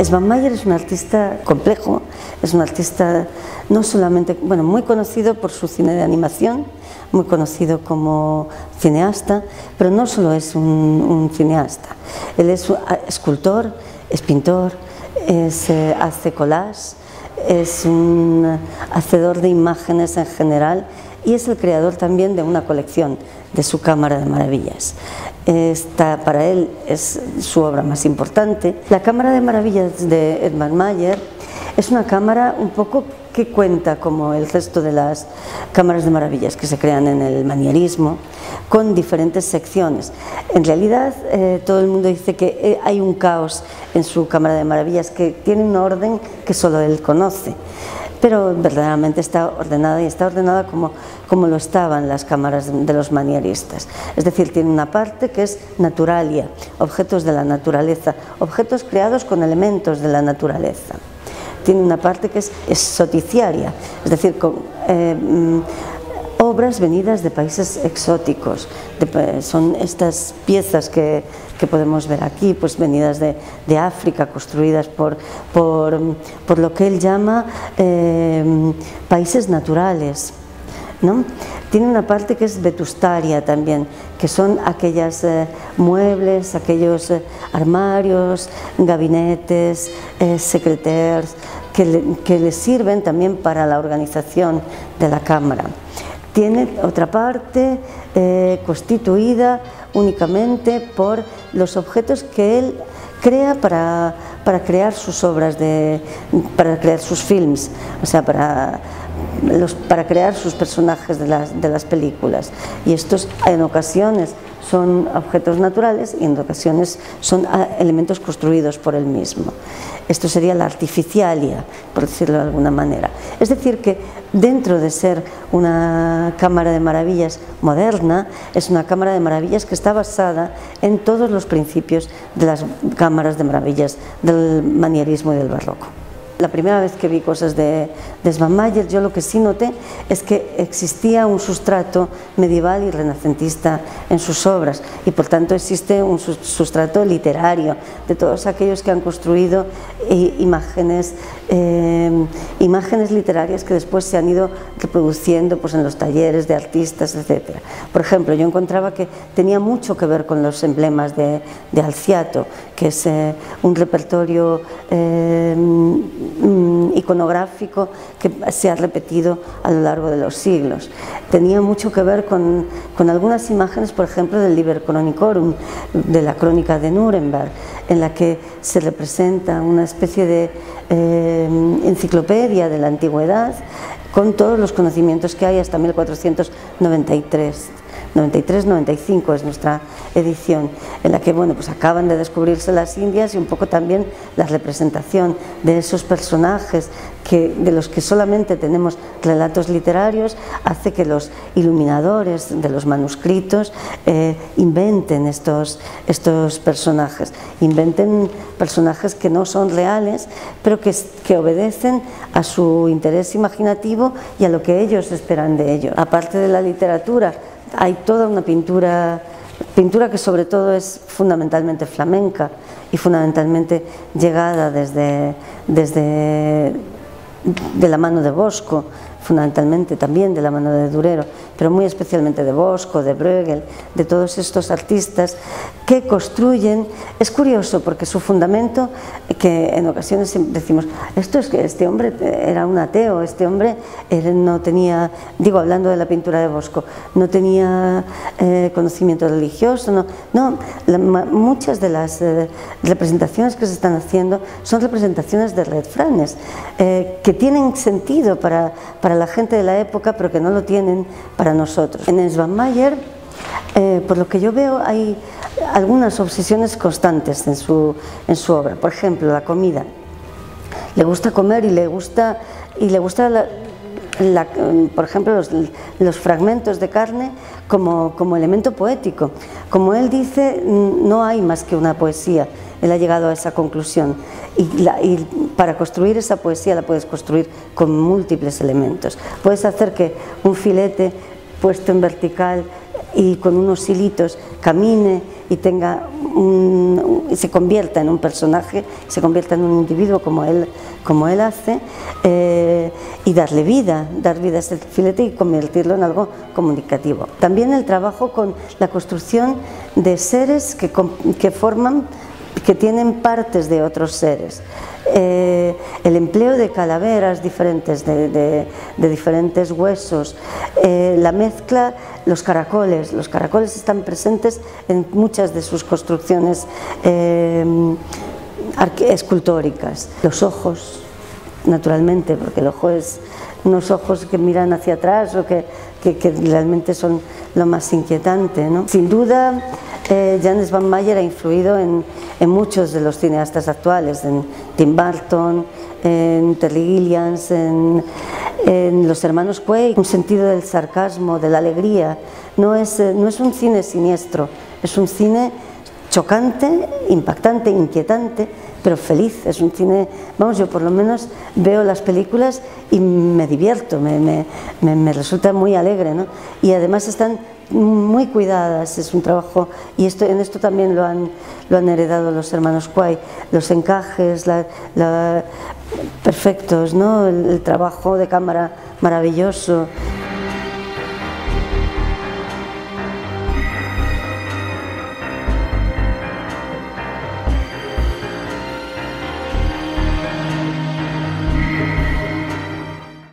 Svan Meyer es un artista complejo, es un artista no solamente, bueno, muy conocido por su cine de animación, muy conocido como cineasta, pero no solo es un cineasta, él es escultor, es pintor, hace collage, es un hacedor de imágenes en general y es el creador también de una colección de su Cámara de Maravillas. Esta para él es su obra más importante. La Cámara de Maravillas de Svan Meyer es una cámara un poco que cuenta como el resto de las cámaras de maravillas que se crean en el manierismo, con diferentes secciones. En realidad todo el mundo dice que hay un caos en su Cámara de Maravillas, que tiene un orden que solo él conoce, pero verdaderamente está ordenada, y está ordenada como lo estaban las cámaras de los manieristas. Es decir, tiene una parte que es naturalia, objetos de la naturaleza, objetos creados con elementos de la naturaleza. Tiene una parte que es exoticiaria, es decir, con obras venidas de países exóticos. Son estas piezas que podemos ver aquí, pues venidas de África, construidas por lo que él llama países naturales, ¿no? Tiene una parte que es vetustaria también, que son aquellos muebles, aquellos armarios, gabinetes, secretaires, que le sirven también para la organización de la cámara. Tiene otra parte constituida únicamente por los objetos que él crea para crear sus obras, para crear sus films, o sea, para crear sus personajes de las películas. Y estos en ocasiones son objetos naturales y en ocasiones son elementos construidos por él mismo. Esto sería la artificialia, por decirlo de alguna manera. Es decir, que dentro de ser una cámara de maravillas moderna, es una cámara de maravillas que está basada en todos los principios de las cámaras de maravillas del manierismo y del barroco. La primera vez que vi cosas de Svan Meyer, yo lo que sí noté es que existía un sustrato medieval y renacentista en sus obras, y por tanto existe un sustrato literario de todos aquellos que han construido imágenes literarias que después se han ido reproduciendo pues, en los talleres de artistas, etc. Por ejemplo, yo encontraba que tenía mucho que ver con los emblemas de Alciato, que es un repertorio iconográfico que se ha repetido a lo largo de los siglos. Tenía mucho que ver con algunas imágenes, por ejemplo, del Liber Chronicorum, de la crónica de Nuremberg, en la que se representa una especie de enciclopedia de la antigüedad con todos los conocimientos que hay hasta 1493. 93-95 es nuestra edición, en la que bueno, pues acaban de descubrirse las Indias, y un poco también la representación de esos personajes de los que solamente tenemos relatos literarios hace que los iluminadores de los manuscritos inventen estos personajes, inventen personajes que no son reales, pero que obedecen a su interés imaginativo y a lo que ellos esperan de ellos. Aparte de la literatura, hay toda una pintura que sobre todo es fundamentalmente flamenca y fundamentalmente llegada de la mano de Bosco, fundamentalmente también de la mano de Durero, pero muy especialmente de Bosco, de Bruegel, de todos estos artistas que construyen. Es curioso porque su fundamento, que en ocasiones decimos, esto es que este hombre era un ateo, este hombre no tenía, digo, hablando de la pintura de Bosco, no tenía conocimiento religioso, muchas de las representaciones que se están haciendo son representaciones de refranes que tienen sentido para la gente de la época, pero que no lo tienen para nosotros. En Svan Meyer, por lo que yo veo, hay algunas obsesiones constantes en su obra. Por ejemplo, la comida. Le gusta comer y le gusta por ejemplo, los fragmentos de carne como elemento poético. Como él dice, no hay más que una poesía. Él ha llegado a esa conclusión, y para construir esa poesía la puedes construir con múltiples elementos. Puedes hacer que un filete puesto en vertical y con unos hilitos camine y tenga se convierta en un personaje, se convierta en un individuo como él hace, y dar vida a este filete y convertirlo en algo comunicativo. También el trabajo con la construcción de seres que tienen partes de otros seres. El empleo de calaveras diferentes, de diferentes huesos, la mezcla, los caracoles están presentes en muchas de sus construcciones escultóricas. Los ojos, naturalmente, porque el ojo es unos ojos que miran hacia atrás o que realmente son lo más inquietante, ¿no? Sin duda, Jan Svanmeier ha influido en muchos de los cineastas actuales, en Tim Burton, en Terry Gilliam, en los hermanos Quay. Un sentido del sarcasmo, de la alegría. No es un cine siniestro, es un cine chocante, impactante, inquietante, pero feliz. Es un cine, vamos, yo por lo menos veo las películas y me divierto, me resulta muy alegre, ¿no? Y además están muy cuidadas, es un trabajo, y en esto también lo han heredado los hermanos Quay, los encajes, perfectos, ¿no? El trabajo de cámara maravilloso.